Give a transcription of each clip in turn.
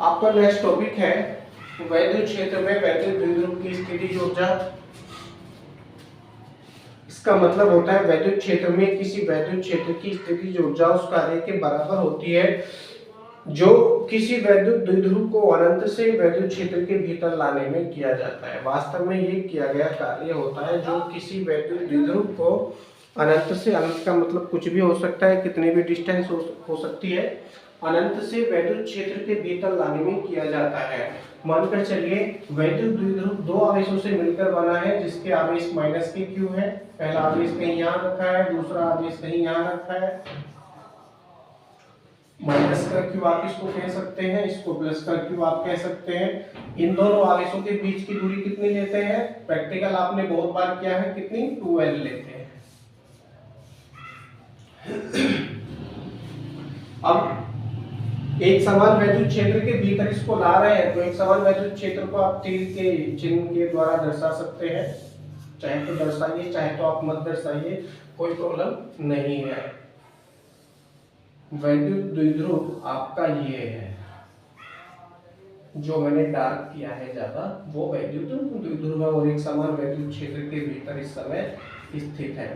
आपका next topic है वैद्युत क्षेत्र में वैद्युत द्विध्रुव की स्थितिज ऊर्जा। इसका मतलब होता है वैद्युत क्षेत्र में किसी वैद्युत क्षेत्र की स्थितिज ऊर्जा उस कार्य के बराबर होती है जो किसी वैद्युत द्विध्रुव को अनंत से वैद्युत क्षेत्र के भीतर लाने में किया जाता है। वास्तव में ये किया गया कार्य होता है जो किसी वैद्युत द्विध्रुव को अनंत से, अनंत का मतलब कुछ भी हो सकता है, कितनी भी डिस्टेंस हो सकती है, अनंत से वैद्युत क्षेत्र के भीतर लाने में किया जाता है। मानकर चलिए वैद्युत द्विध्रुव दो आवेशों से मिलकर बना है जिसके आवेश माइनस के क्यू है। पहला आवेश कहीं यहाँ रखा है, दूसरा आवेश कहीं यहाँ रखा है। माइनस का क्यू आप इसको कह सकते हैं, इसको प्लस का क्यू आप कह सकते हैं। इन दोनों आवेशों के बीच की दूरी कितनी लेते हैं? प्रैक्टिकल आपने बहुत बार किया है, कितनी? 2L लेते हैं। अब एक समान वैद्युत क्षेत्र के भीतर इसको ला रहे हैं तो एक समान वैद्युत क्षेत्र को आप तीर के चिन्ह के द्वारा दर्शा सकते हैं। चाहे तो दर्शाइए, चाहे तो आप मत दर्शाइए, कोई प्रॉब्लम नहीं है। वैद्युत द्विध्रुव आपका ये है, जो मैंने डार्क किया है ज्यादा, वो वैद्युत द्विध्रुव है और एक समान वैद्युत क्षेत्र के भीतर इस समय स्थित है।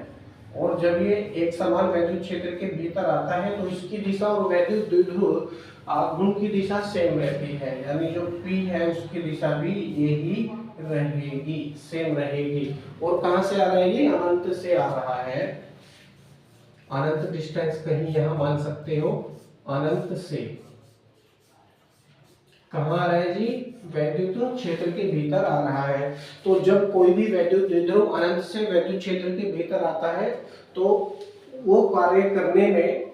और जब ये एक समान वैद्युत क्षेत्र के भीतर आता है तो इसकी दिशा और वैद्युत द्विध्रुव आघूर्ण की दिशा सेम रहती है, यानी जो P है उसकी दिशा भी यही रहेगी, सेम रहेगी। और कहां से आ रहेगी? अनंत से आ रहा है। अनंत डिस्टेंस कहीं यहां मान सकते हो, अनंत से कहां आ रहा है जी? वैद्युत क्षेत्र के भीतर आ रहा है। तो जब कोई भी वैद्युत द्विध्रुव अनंत से वैद्युत क्षेत्र के भीतर आता है तो वो कार्य करने में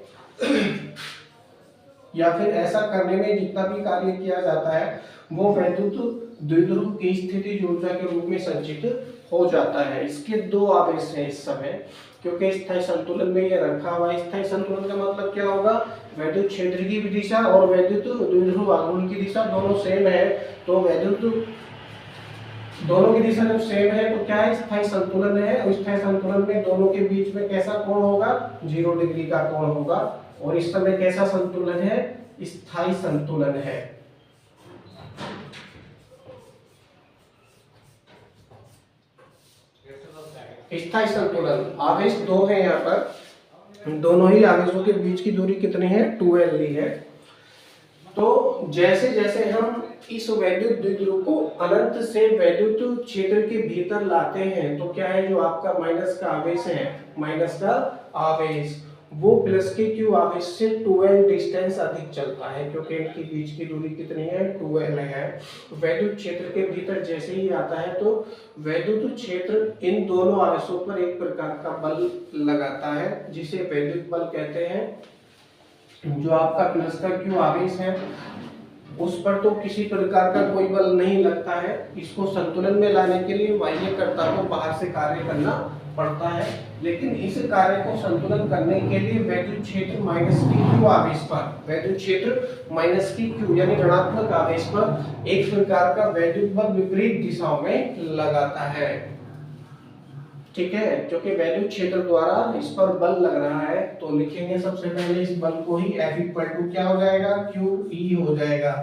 या फिर ऐसा करने में जितना भी कार्य किया जाता है वो वैद्युत द्विध्रुव की स्थितिज ऊर्जा के रूप में संचित हो जाता है। इसके दो आवेश हैं इस समय, क्योंकि स्थायी संतुलन में ये रखा हुआ है। स्थायी संतुलन का मतलब क्या होगा? वैद्युत क्षेत्र की दिशा और वैद्युत द्विध्रुव आघूर्ण की दिशा दोनों सेम है। तो वैद्युत दोनों की दिशा जब सेम है तो क्या है? स्थायी संतुलन है। और स्थायी संतुलन में दोनों के बीच में कैसा कोण होगा? 0 डिग्री का कोण होगा। और इस समय कैसा संतुलन है? स्थायी संतुलन है। स्थायी संतुलन, आवेश दो है यहाँ पर, दोनों ही आवेशों के बीच की दूरी कितनी है? 2L ली है। तो जैसे जैसे हम इस वैद्युत द्विध्रुव को अनंत से वैद्युत क्षेत्र के भीतर लाते हैं तो क्या है? जो आपका माइनस का आवेश है, माइनस का आवेश, वो प्लस के क्यू आवेश से 2L डिस्टेंस अधिक चलता है, क्योंकि इनके बीच की दूरी कितनी है? 2L है। वैद्युत क्षेत्र के भीतर जैसे ही आता है तो वैद्युत क्षेत्र इन दोनों आवेशों पर एक प्रकार का बल लगाता है जिसे वैद्युत बल कहते हैं। जो आपका प्लस का क्यू आवेश है उस पर तो किसी प्रकार का कोई बल नहीं लगता है। इसको संतुलन में लाने के लिए बाह्यकर्ता को बाहर से कार्य करना पड़ता है, लेकिन इस कार्य को संतुलन करने के लिए वैद्युत क्षेत्र माइनस की क्यू आवेश पर, वैद्युत क्षेत्र माइनस की क्यू यानी ऋणात्मक आवेश पर एक प्रकार का वैद्युत बल विपरीत दिशाओं में लगाता है। ठीक है, क्योंकि वैद्युत क्षेत्र द्वारा इस पर बल लग रहा है तो लिखेंगे सबसे पहले इस बल को ही F इक्वल टू क्या हो जाएगा? QE हो जाएगा।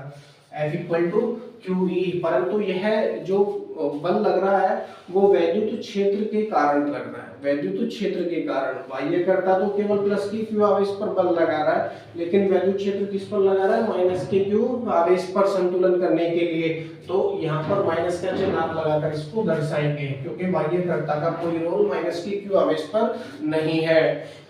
F equal to QE। परंतु यह जो बल लग रहा है वो वैद्युत क्षेत्र के कारण लग रहा है, वैद्युत क्षेत्र के कारण। बाह्यकर्ता तो केवल प्लस की क्यू आवेश पर बल लगा रहा है, लेकिन वैद्युत क्षेत्र किस पर लगा रहा है? माइनस के क्यू आवेश पर संतुलन करने के लिए। तो यहाँ पर माइनस का चिन्ह आप लगाकर इसको दर्शाएंगे, क्योंकि बाह्यकर्ता का कोई रोल माइनस के क्यू आवेश पर नहीं है।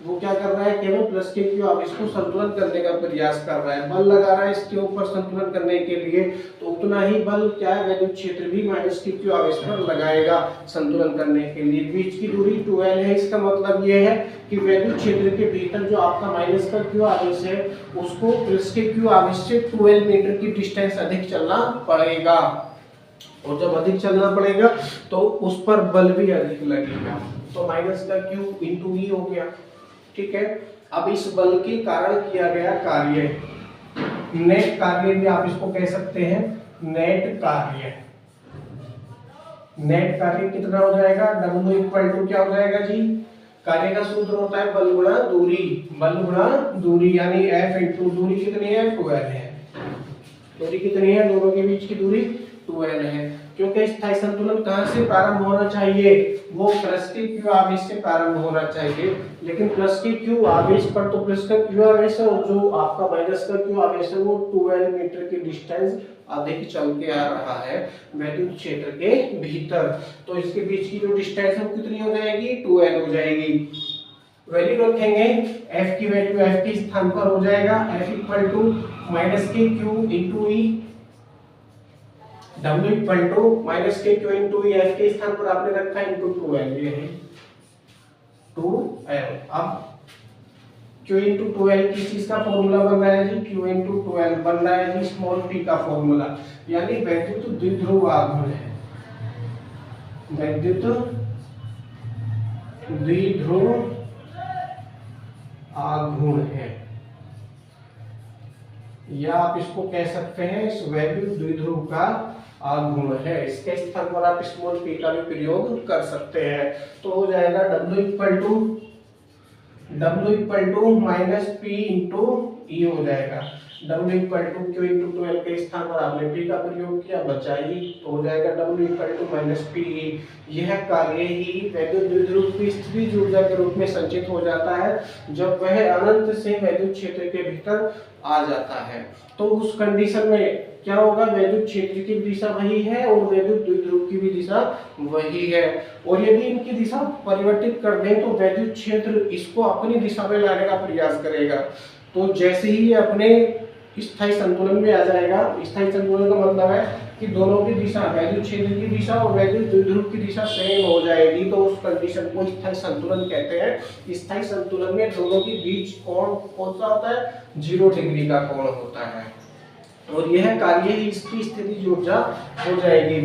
वो क्या कर रहा है? केवल प्लस के क्यू आवेश को संतुलन करने का प्रयास कर रहा है, बल लगा रहा है इसके ऊपर संतुलन करने के लिए। तो उतना ही बल क्या है? वैद्युत क्षेत्र भी माइनस के क्यू आवेश पर लगाएगा संतुलन करने के लिए। बीच की दूरी 2L है। इसका मतलब ये है कि वैद्युत क्षेत्र के भीतर जो आपका माइनस का क्यू आवेश है उसको प्लस के क्यू आवेश से 2L मीटर की डिस्टेंस अधिक चलना पड़ेगा। और जब अधिक चलना पड़ेगा तो उस पर बल भी अधिक लगेगा। तो माइनस का क्यू इंटू ई हो गया। ठीक है, अब इस बल के कारण किया गया कार्य, नेट कार्य भी आप इसको कह सकते हैं, नेट कार्य। नेट कार्य कितना हो जाएगा? W इक्वल टू क्या हो जाएगा जी? कार्य का सूत्र होता है बल गुणा दूरी, बल गुणा दूरी, यानी F इंटू दूरी कितनी है? 2L है। दूरी कितनी है, दोनों के बीच की दूरी 2L है। क्योंकि स्थायी संतुलन कहाँ से प्रारंभ होना चाहिए, वो प्लस के क्यू आवेश से प्रारंभ होना चाहिए, लेकिन प्लस के क्यू आवेश पर तो प्लस का क्यू आवेश है और जो आपका माइनस का क्यू आवेश है वो 2L मीटर की डिस्टेंस अधिक चल के आ रहा है वैद्युत क्षेत्र के भीतर। तो इसके बीच की जो डिस्टेंस है वो कितनी हो जाएगी, 2L हो जाएगी। वैल्यू रखेंगे, F की वैल्यू F के स्थान पर हो जाएगा F equal to minus K Q into E, W equal to minus K Q into E, F के स्थान पर आपने रखा इंटू 2L, ये है 2L। अब Q इंटू 2L किस चीज का फॉर्मूला बन रहा है जी, Q इंटू 2L बन रहा है जी स्मॉल p का फॉर्मूला, यानी वैद्युत द्विध्रुव आघूर्ण है, वैद्युत द्विध्रुव आघूर्ण है, या आप इसको कह सकते हैं इस वैद्युत द्विध्रुव का आघूर्ण है। इसके स्थान पर आप स्मॉल p का भी प्रयोग कर सकते हैं। तो हो जाएगा W equal to minus P into E हो जाएगा। W equal to Q into 2L के स्थान पर आपने p का प्रयोग किया, बचा ही, तो हो जाएगा W equal to minus P E. यह कार्य ही वैद्युत द्विध्रुव की स्थितिज ऊर्जा के रूप में संचित हो जाता है जब वह अनंत से वैद्युत क्षेत्र के भीतर आ जाता है। तो उस कंडीशन में क्या होगा, वैद्युत क्षेत्र की दिशा वही है और वैद्युत द्विध्रुव की भी दिशा वही है, और यदि इनकी दिशा परिवर्तित कर दें तो वैद्युत क्षेत्र इसको अपनी दिशा में लाने का प्रयास करेगा। तो जैसे ही अपने स्थायी संतुलन में आ जाएगा, स्थायी संतुलन का मतलब है कि दोनों की दिशा, वैद्युत क्षेत्र की दिशा और वैद्युत द्विध्रुव की दिशा सेम हो जाएगी, तो उस कंडीशन को स्थायी संतुलन कहते हैं। स्थायी संतुलन में दोनों के बीच कोण कौन सा होता है, 0 डिग्री का कोण होता है, और यह कार्य ही इसकी स्थितिज ऊर्जा हो जाएगी।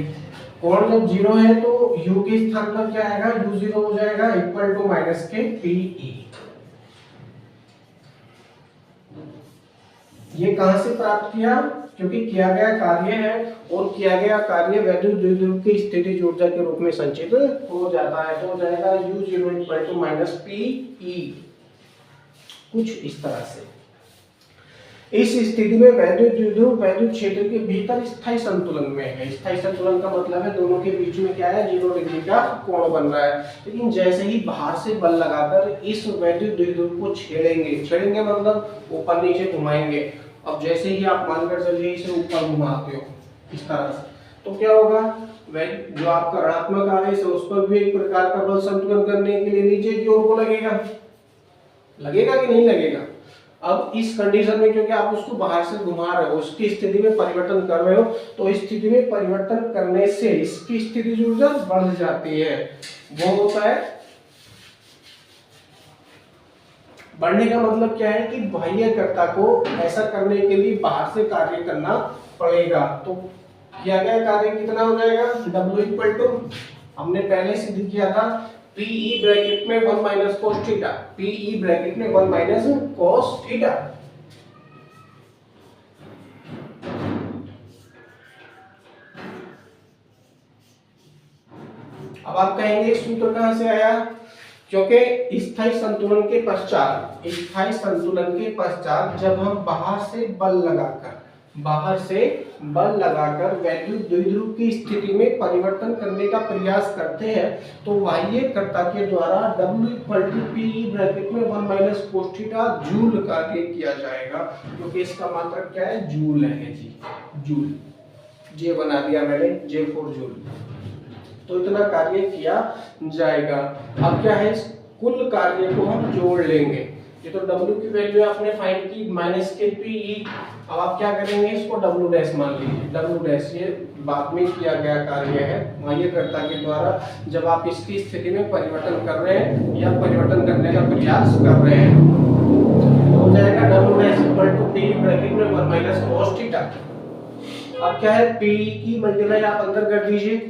कोण जब 0 है तो u के स्थान पर क्या आएगा, u0 हो जाएगा equal to minus K pe। ये कहां से प्राप्त किया, क्योंकि किया गया कार्य है और किया गया कार्य वैद्युत द्विध्रुव की स्थितिज ऊर्जा के रूप में संचित हो जाता है। तो हो जाएगा u0 equal to minus pe, कुछ इस तरह से। इस स्थिति में वैद्युत द्विध्रुव वैद्युत क्षेत्र के भीतर स्थायी संतुलन में है। स्थायी संतुलन का मतलब है दोनों के बीच में क्या है, 0 डिग्री का कोण बन रहा है। लेकिन जैसे ही बाहर से बल लगाकर इस वैद्युत द्विध्रुव को छेड़ेंगे मतलब ऊपर नीचे घुमाएंगे। अब जैसे ही आप मानकर चलिए इसे ऊपर घुमाते हो इस तरह से, तो क्या होगा, जो आपका ऋणात्मक आवेश है उस पर भी एक प्रकार का बल संतुलन करने के लिए नीचे की ओर को लगेगा कि नहीं लगेगा। अब इस कंडीशन में क्योंकि आप उसको बाहर से घुमा रहे हो, उसकी स्थिति में परिवर्तन कर रहे हो, तो इस स्थिति में परिवर्तन करने से इसकी स्थितिज ऊर्जा बढ़ जाती है। वो होता है, बढ़ने का मतलब क्या है कि बाह्यकर्ता को ऐसा करने के लिए बाहर से कार्य करना पड़ेगा। तो किया गया कार्य कितना हो जाएगा, W इक्वल टू, हमने पहले सिद्ध किया था PE ब्रैकेट में 1 minus cos theta, PE bracket में 1 माइनस cos थीटा। अब आप कहेंगे सूत्र कहां से आया, क्योंकि स्थायी संतुलन के पश्चात जब हम बाहर से बल लगाकर वैद्युत द्विध्रुव की स्थिति में परिवर्तन करने का प्रयास करते हैं, तो बाह्यकर्ता के द्वारा W equal to PE bracket में 1 माइनस cos थीटा जूल कार्य किया जाएगा, क्योंकि इसका मात्रक क्या है, जूल है जी, जूल, जे बना दिया मैंने, J4 जूल। तो इतना कार्य किया जाएगा। अब क्या है, कुल कार्य को हम जोड़ लेंगे। ये तो W की वैल्यू आपने फाइंड की माइनस के PE, अब आप क्या करेंगे, इसको W डैश मान लीजिए। W डैश ये बाद में किया गया कार्य है बाह्यकर्ता के द्वारा, जब आप इसकी स्थिति में परिवर्तन कर रहे हैं या परिवर्तन करने का प्रयास कर रहे हैं। तो हो जाएगा W dash equal to PE bracket में 1 माइनस cos थीटा। अब क्या है, PE की मल्टीप्लाई आप अंदर कर दीजिए।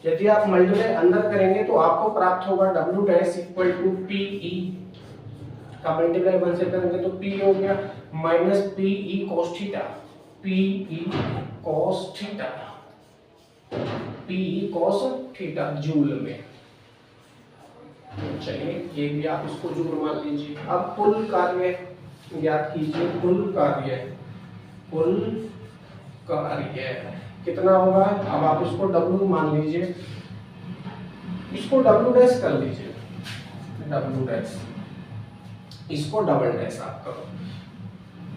यदि आप मल्टीप्लाई अंदर करेंगे तो आपको प्राप्त होगा W dash equal to PE का मल्टीप्लाई 1 से करेंगे तो P हो गया minus PE cos theta, PE cos theta, PE cos theta joule में। चलिए ये भी आप इसको जूल मान लीजिए। अब कुल कार्य ज्ञात कीजिए, कुल कार्य कितना होगा? अब आप इसको W मान लीजिए, इसको W डैश कर लीजिए, W डैश, इसको डबल डैश आप करो,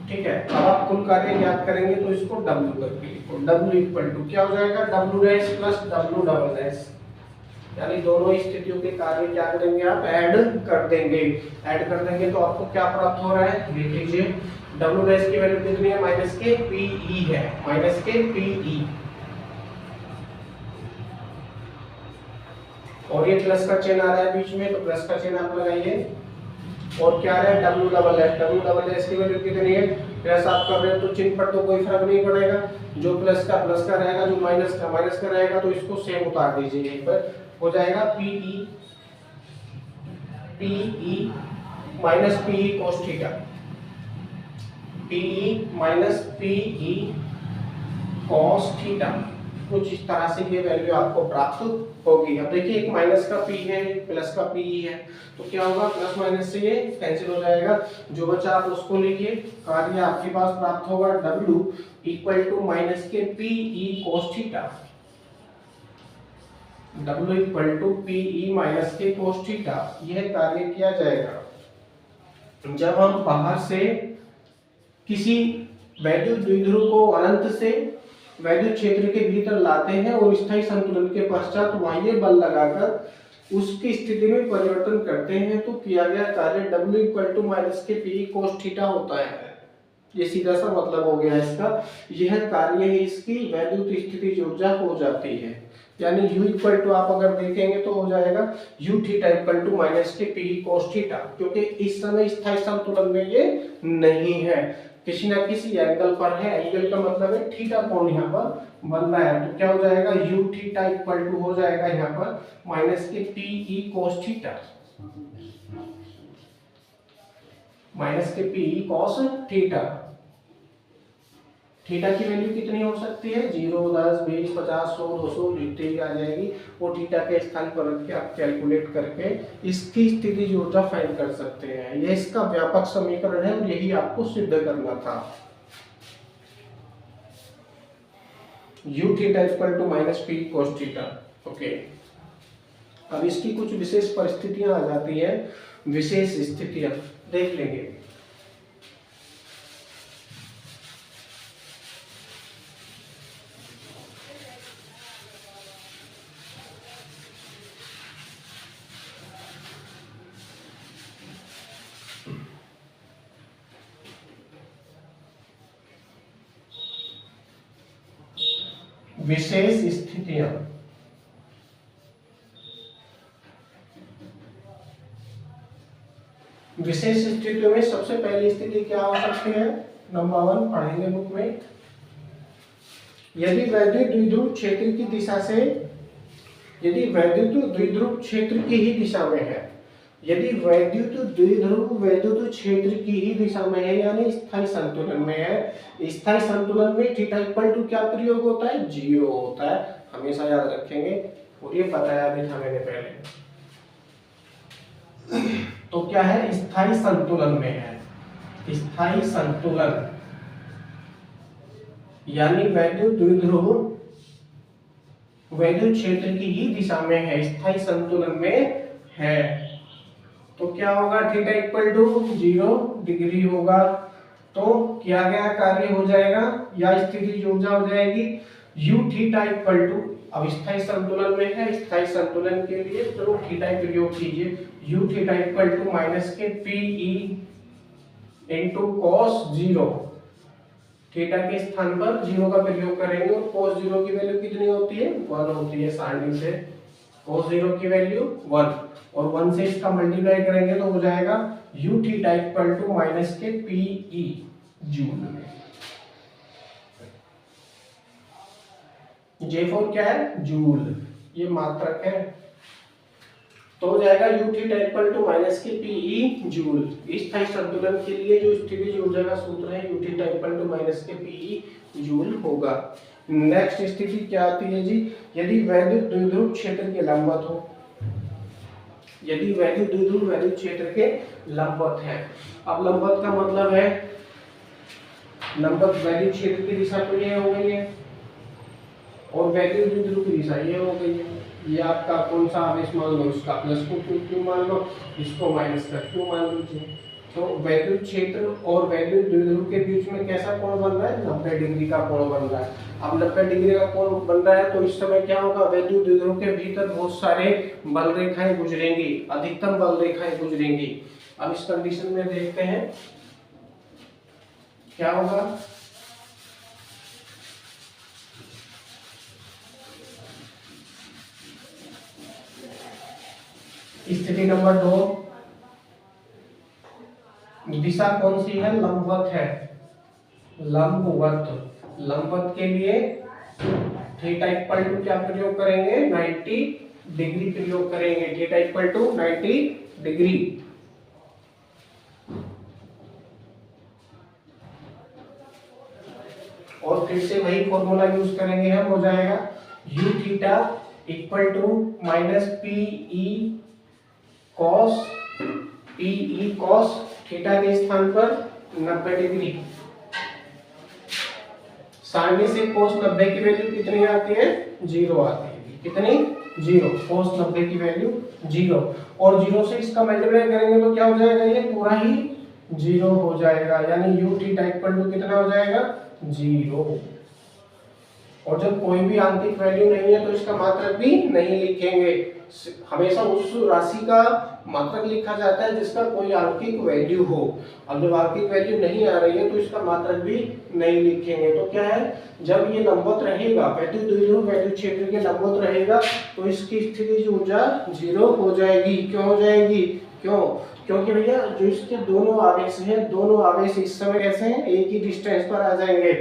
ठीक है। अब आप कुल कार्य याद करेंगे तो इसको W करके लिखो, W इक्वल टू क्या हो जाएगा? W dash plus W double dash, यानी दोनों स्थितियों के कार्य क्या करेंगे आप? ऐड कर देंगे। ऐड कर देंगे तो आपको क्या प्राप्त हो रहा है? देख लीजिए, W डैश की वैल्यू कितनी है? माइनस के PE है, माइनस के PE, और ये प्लस का चिन्ह आ रहा है बीच में, तो प्लस का चिन्ह आप लगाइए। और क्या है? W double S, W double S की वैल्यू कितनी है? प्लस आप कर रहे हो तो चिन्ह पर तो कोई फर्क नहीं पड़ेगा, जो प्लस का रहेगा, जो माइनस का रहेगा, तो इसको सेम उतार दीजिए यहीं पर, हो जाएगा PE minus PE cos theta, PE minus PE cos theta, कुछ इस तरह से ये वैल्यू आपको प्राप्त होगी। अब देखिए, एक माइनस का P है, एक प्लस का PE है, तो क्या होगा? प्लस माइनस से ये कैंसिल हो जाएगा, जो बचा आप उसको लिखिए। कार्य आपके पास प्राप्त होगा W equal to minus K PE cos theta, W equal to PE minus K cos theta, यह कार्य किया जाएगा जब हम बाहर से किसी वैद्युत द्विध्रुव को अनंत से वैद्युत क्षेत्र के भीतर लाते हैं और स्थायी संतुलन के पश्चात बाह्य बल लगाकर उसकी स्थिति में परिवर्तन करते हैं, तो किया गया कार्य W equal to minus K PE cos theta होता है। ये सीधा सा मतलब हो गया इसका, यह कार्य ही इसकी वैद्युत स्थितिज ऊर्जा हो जाती है। यानी U इक्वल टू आप अगर देखेंगे तो हो जाएगा U theta equal to minus K PE cos theta, क्योंकि इस समय स्थायी संतुलन में ये नहीं है, किसी ना किसी एंगल पर है। एंगल का मतलब है थीटा कोण यहाँ पर बन रहा है, तो क्या हो जाएगा? U थीटा इक्वल टू हो जाएगा यहाँ पर minus K PE cos theta, minus K PE cos theta. Theta की वैल्यू कितनी हो सकती है? 0, 10, 20, 50, 100, 200 जितनी भी आ जाएगी, वो थीटा के स्थान पर रख के आप कैलकुलेट करके इसकी स्थितिज ऊर्जा फाइंड कर सकते हैं। यह इसका व्यापक समीकरण है और यही आपको सिद्ध करना था। U theta equal to minus PE cos theta. Okay, अब इसकी कुछ विशेष परिस्थितियां आ जाती है, विशेष स्थितियां देख लेंगे। विशेष स्थितियां, विशेष स्थितियों में सबसे पहली स्थिति क्या हो सकती है? नंबर 1 पढ़ेंगे बुक में, यदि वैद्युत द्विध्रुव क्षेत्र की दिशा से, यदि वैद्युत द्विध्रुव क्षेत्र की ही दिशा में है, यदि वैद्युत द्विध्रुव वैद्युत क्षेत्र की ही दिशा में है, यानी स्थायी संतुलन में है। स्थायी संतुलन में थीटा इक्वल टू क्या प्रयोग होता है? 0 होता है, हमेशा याद रखेंगे, और ये बताया भी था मैंने पहले। तो क्या है? स्थायी संतुलन में है, स्थायी संतुलन यानी वैद्युत द्विध्रुव वैद्युत क्षेत्र की ही दिशा में है, स्थायी संतुलन में है, तो क्या होगा? थीटा इक्वल टू 0 डिग्री होगा, तो किया गया कार्य हो जाएगा या स्थितिज ऊर्जा हो जाएगी U थीटा इक्वल टू, अब स्थायी संतुलन में है, स्थायी संतुलन के लिए चलो थीटा प्रयोग कीजिए, U theta equal to minus K PE into cos 0, theta के स्थान पर 0 का प्रयोग करेंगे और cos 0 की वैल्यू कितनी होती है? 1 होती है सारणी से, cos 0 की वैल्यू 1, और 1 से इसका मल्टीप्लाई करेंगे तो हो जाएगा U theta equal to minus K PE joule में। J4 क्या है? जूल, ये मात्रक है, तो हो जाएगा U theta equal to minus K PE joule. स्थायी संतुलन के लिए जो स्थितिज ऊर्जा का सूत्र है U theta equal to minus K PE joule होगा। नेक्स्ट स्थिति क्या आती है जी? यदि वैद्युत द्विध्रुव क्षेत्र के लंबवत हो, यदि वैद्युत द्विध्रुव वैद्युत क्षेत्र के लंबवत है। अब लंबवत का मतलब है लंबवत वैद्युत क्षेत्र की दिशा तो ये हो गई है, और वैद्युत द्विध्रुव की दिशा ये हो गई है। ये आपका कौन सा आवेश मान लो, इसका प्लस को क्यू मान लो, इसको माइनस का क्यू मान लीजिए। तो वैद्युत क्षेत्र और वैद्युत द्विध्रुव के बीच में कैसा कोण बन रहा है, 90 डिग्री का कोण बन रहा है। अब 90 डिग्री का कोण बन रहा है तो इस समय क्या होगा, वैद्युत द्विध्रुव के भीतर बहुत सारे बल रेखाएं गुजरेंगी, अधिकतम बल रेखाएं गुजरेंगी। अब इस कंडीशन में देखते हैं क्या होगा। स्थिति नंबर 2, दिशा कौन सी है, लंबवत है। लंबवत के लिए थीटा इक्वल टू क्या प्रयोग करेंगे, 90 डिग्री प्रयोग करेंगे। Theta equal to 90 degree. और फिर से वही फॉर्मूला यूज करेंगे हम, हो जाएगा u theta equal to minus P E cos theta के स्थान पर 90 डिग्री। सामने से cos 90 की वैल्यू कितनी आती है, 0 आती है। कितनी, 0। cos 90 की वैल्यू 0, और 0 से इसका मल्टीप्लाई करेंगे तो क्या हो जाएगा, ये पूरा ही 0 हो जाएगा। यानी u थीटा इक्वल टू कितना हो जाएगा, 0। और जब कोई भी आंतरिक वैल्यू नहीं है तो इसका मात्रक भी नहीं लिखेंगे। हमेशा उस राशि का मात्रक लिखा जाता है जिसका कोई आंतरिक वैल्यू हो। अब जब आंतरिक वैल्यू नहीं आ रही है तो इसका मात्रक भी नहीं लिखेंगे। तो क्या है, जब ये लंबवत रहेगा, वैद्युत द्विध्रुव वैद्युत क्षेत्र के लंबवत रहेगा तो इसकी स्थितिज ऊर्जा 0 हो जाएगी। क्यों हो जाएगी, क्योंकि भैया जो इसके दोनों आवेश हैं, दोनों आवेश इस समय कैसे हैं, एक ही डिस्टेंस पर आ जाएंगे,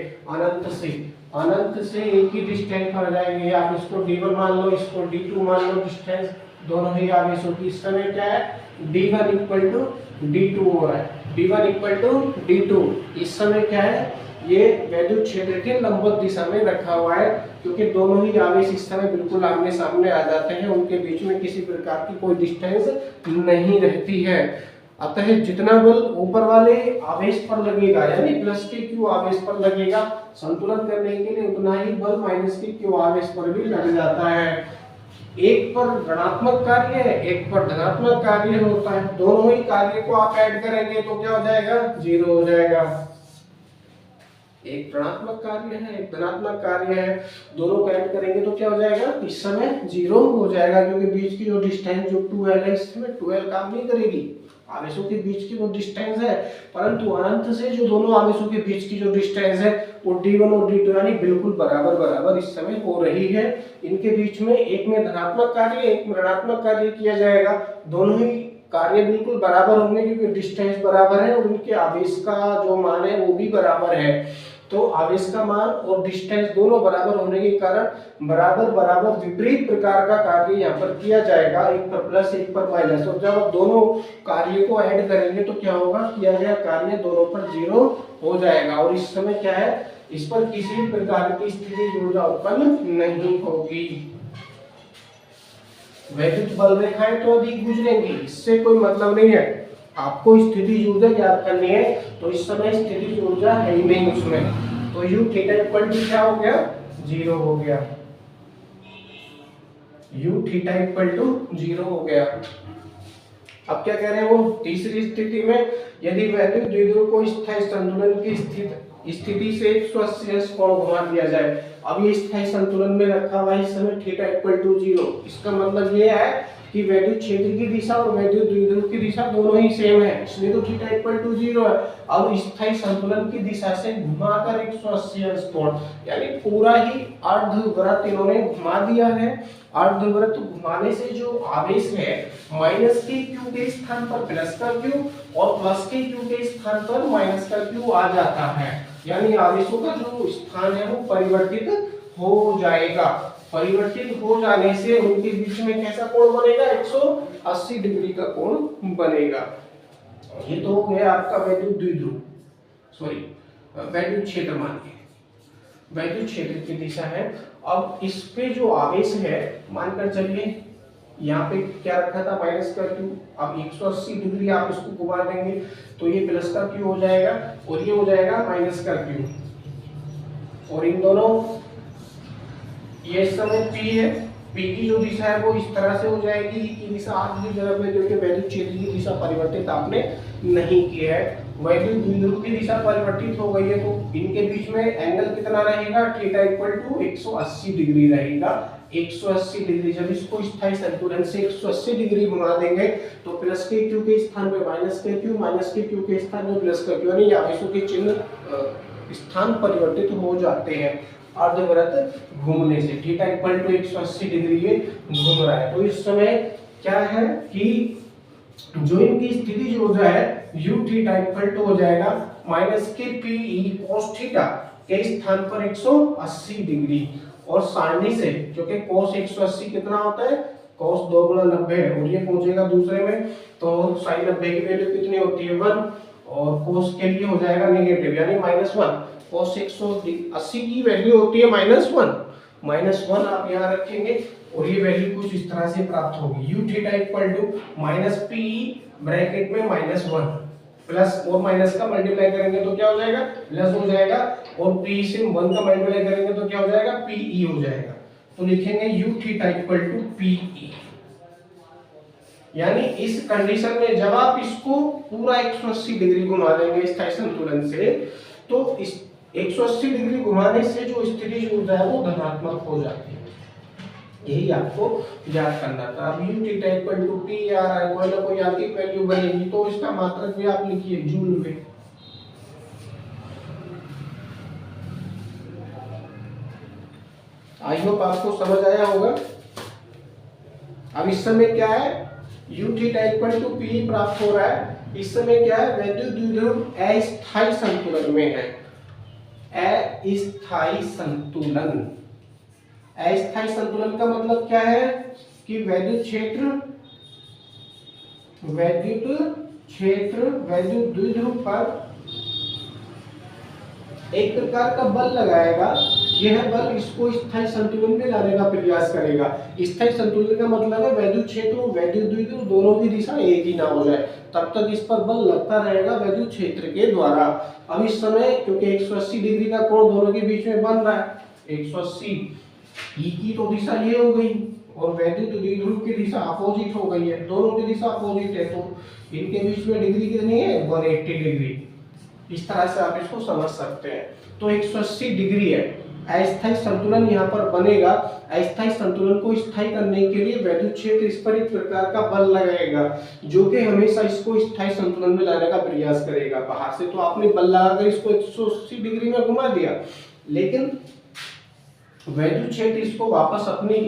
अनंत से एक ही डिस्टेंस पर आ जाएंगे। आप इसको d1 मान लो, इसको d2 मान लो, डिस्टेंस दोनों ही आवेशों की इस समय क्या है, d1 इक्वल टू d2 हो रहा है। d1 इक्वल टू d2 इस समय क्या है, ये वैद्युत क्षेत्र के लंबवत दिशा में रखा हुआ है, क्योंकि दोनों ही आवेश इस समय बिल्कुल आमने सामने आ जाते हैं, उनके बीच में किसी प्रकार की कोई डिस्टेंस नहीं रहती है। अतः जितना बल ऊपर वाले आवेश पर लगेगा, यानी प्लस के क्यू आवेश पर लगेगा संतुलन करने के लिए, उतना ही बल माइनस के क्यू आवेश पर भी लग जाता है। एक पर ऋणात्मक कार्य है, एक पर धनात्मक कार्य होता है। दोनों ही कार्य को आप ऐड करेंगे तो क्या हो जाएगा, 0 हो जाएगा। एक ऋणात्मक कार्य है, एक धनात्मक कार्य है, दोनों को ऐड करेंगे तो क्या हो जाएगा, इस समय 0 हो जाएगा, क्योंकि बीच की जो डिस्टेंस जो 2l है, इस समय 2l काम नहीं करेगी। आवेशों के बीच की वो डिस्टेंस है, परंतु अनंत से जो दोनों आवेशों के बीच की जो डिस्टेंस है वो d1 और d2 यानी बिल्कुल बराबर इस समय हो रही है। इनके बीच में एक में धनात्मक कार्य, एक में ऋणात्मक कार्य किया जाएगा। दोनों ही कार्य बिल्कुल बराबर होंगे क्योंकि डिस्टेंस बराबर है और उनके आवेश का जो मान है वो भी बराबर है। तो आवेश का मान और डिस्टेंस दोनों बराबर होने के कारण बराबर विपरीत प्रकार का कार्य यहाँ पर किया जाएगा, एक पर प्लस एक पर माइनस। और जब आप दोनों कार्य को ऐड करेंगे तो क्या होगा, किया गया कार्य दोनों पर 0 हो जाएगा। और इस समय क्या है, इस पर किसी प्रकार की स्थितिज ऊर्जा उत्पन्न नहीं होगी। वैद्युत बल रेखाएं तो अधिक गुजरेंगी, इससे कोई मतलब नहीं है। आपको स्थितिज ऊर्जा ज्ञात करनी है, तो इस समय स्थितिज ऊर्जा है ही नहीं उसमें, तो u थीटा इक्वल टू क्या हो गया, 0 हो गया। u थीटा इक्वल टू 0 हो गया। अब क्या कह रहे हैं वो, तीसरी स्थिति में यदि वैद्युत द्विध्रुव को स्थायी संतुलन की स्थिति से 180 अंश कोण घुमा दिया जाए। अब ये स्थायी संतुलन में रखा हुआ है इस समय थीटा इक्वल टू 0। इसका मतलब ये है कि वैद्युत क्षेत्र की दिशा और वैद्युत द्विध्रुव की दिशा दोनों ही सेम है, इसलिए तो थीटा इक्वल टू 0 है। अब स्थायी संतुलन की दिशा से घुमाकर 180 अंश कोण, यानी पूरा ही अर्धवृत्त इन्होंने घुमा दिया है। अर्धवृत्त घुमाने से जो आवेश है, माइनस के क्यू के स्थान पर प्लस का क्यू और प्लस के क्यू के स्थान पर माइनस का क्यू आ जाता है, यानी आवेशों का जो स्थान है वो परिवर्तित हो जाएगा। परिवर्तित हो जाने से उनके बीच में कैसा कोण बनेगा, 180 डिग्री का कोण बनेगा। ये तो हो गया आपका वैद्युत द्विध्रुव, सॉरी वैद्युत क्षेत्र मान के, वैद्युत क्षेत्र की दिशा है। अब इस पे जो आवेश है, मानकर चलिए यहाँ पे क्या रखा था माइनस का क्यू, अब 180 डिग्री आप इसको घुमा देंगे तो ये प्लस का क्यू हो जाएगा और ये हो जाएगा माइनस का क्यू, और इन दोनों ये इस समय P है, P की जो दिशा है वो इस तरह से हो जाएगी, E की दिशा आज की जगह में क्योंकि वैद्युत क्षेत्र की दिशा परिवर्तित आपने नहीं की है, वैद्युत द्विध्रुव की दिशा परिवर्तित हो गई है, तो इनके बीच में एंगल कितना रहेगा, थीटा इक्वल टू 180 डिग्री रहेगा। 180 डिग्री, जब इसको स्थायी संतुलन से 180 डिग्री घुमा देंगे तो प्लस के क्यू के स्थान पे minus K Q, minus K Q के स्थान पे प्लस का क्यू, यानी आवेशों के चिन्ह स्थान परिवर्तित हो जाते हैं अर्धवृत्त घूमने से। थीटा इक्वल टू 180 डिग्री ये घूम रहा है, तो इस समय क्या है कि जो इनकी स्थिति जो है u थीटा इक्वल टू हो जाएगा माइनस के पी ई cos थीटा के स्थान पर 180 डिग्री, और सारणी से क्योंकि cos 180 कितना होता है, cos 2 गुना 90 है और ये पहुंचेगा दूसरे में, तो sin 90 की वैल्यू कितनी होती है 1, और cos के लिए हो जाएगा नेगेटिव यानी -1। cos 180 की वैल्यू होती है -1 आप यहाँ रखेंगे और ये वैल्यू कुछ इस तरह से प्राप्त होगी, u theta equal to minus P bracket में -1 प्लस और माइनस का मल्टीप्लाई करेंगे तो क्या हो जाएगा, प्लस हो जाएगा, और p से 1 का मल्टीप्लाई करेंगे तो क्या हो जाएगा, pe हो जाएगा, तो लिखेंगे u theta equal to pe। यानी इस कंडीशन में जब आप इसको पूरा 180 डिग्री घुमा देंगे स्थायी संतुलन से, तो इस 180 डिग्री घुमाने से जो स्थितिज ऊर्जा है वो धनात्मक हो जाती है, यही आपको याद करना था। अब u theta equal to p आ रहा है, कोई ना कोई आपकी वैल्यू बनेगी, तो इसका मात्रक भी आप लिखिए जूल में। आई होप आपको समझ आया होगा। अब इस समय क्या है, u theta equal to p प्राप्त हो रहा है, इस समय क्या है, वैद्युत द्विध्रुव अस्थायी संतुलन में है, अस्थायी संतुलन। अस्थायी संतुलन का मतलब क्या है कि वैद्युत क्षेत्र वैद्युत द्विध्रुव पर एक प्रकार का बल लगाएगा, यह बल इसको स्थायी संतुलन में लाने का प्रयास करेगा। स्थायी संतुलन का मतलब है वैद्युत क्षेत्र और वैद्युत द्विध्रुव दोनों की दिशा एक ही ना हो जाए, तब तक इस पर बल लगता रहेगा वैद्युत क्षेत्र के द्वारा। अब इस समय क्योंकि 180 डिग्री का कोण दोनों के बीच में बन रहा है, 180 ई की तो दिशा ये हो गई और वैद्युत द्विध्रुव की दिशा अपोजिट हो गई है, दोनों की दिशा अपोजिट है, तो इनके बीच में डिग्री कितनी है, 180 डिग्री। इस तरह से आप इसको समझ सकते हैं। तो 180 डिग्री है, अस्थायी संतुलन यहाँ पर बनेगा। अस्थायी संतुलन को स्थायी करने के लिए वैद्युत क्षेत्र इस पर एक प्रकार का बल लगाएगा जो कि हमेशा इसको स्थायी संतुलन में लाने का प्रयास करेगा। बाहर से तो आपने बल लगाकर इसको 180 डिग्री में घुमा दिया, लेकिन वैद्युत क्षेत्र इसको वापस अपनी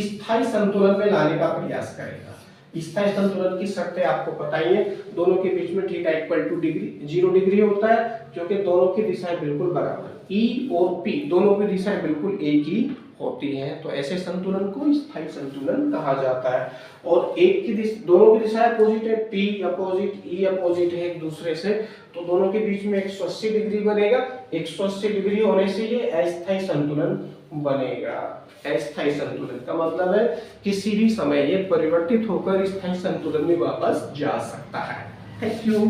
स्थायी संतुलन में लाने का प्रयास करेगा। स्थायी संतुलन की शर्तें आपको पता ही है, दोनों के बीच में theta equal two degree 0 degree होता है क्योंकि दोनों की दिशाएं बिल्कुल बराबर, E और P दोनों की दिशाएं बिल्कुल एक ही होती हैं, तो ऐसे संतुलन को स्थायी संतुलन कहा जाता है। और एक की दोनों की दिशाएं अपोजिट है, P अपोजिट E अपोजिट है एक दूसरे से, तो दोनों के बीच में 180 डिग्री बनेगा। 180 डिग्री होने से ये अस्थायी संतुलन बनेगा। अस्थायी संतुलन का मतलब है किसी भी समय ये परिवर्तित होकर स्थायी संतुलन में वापस जा सकता है। Thank you.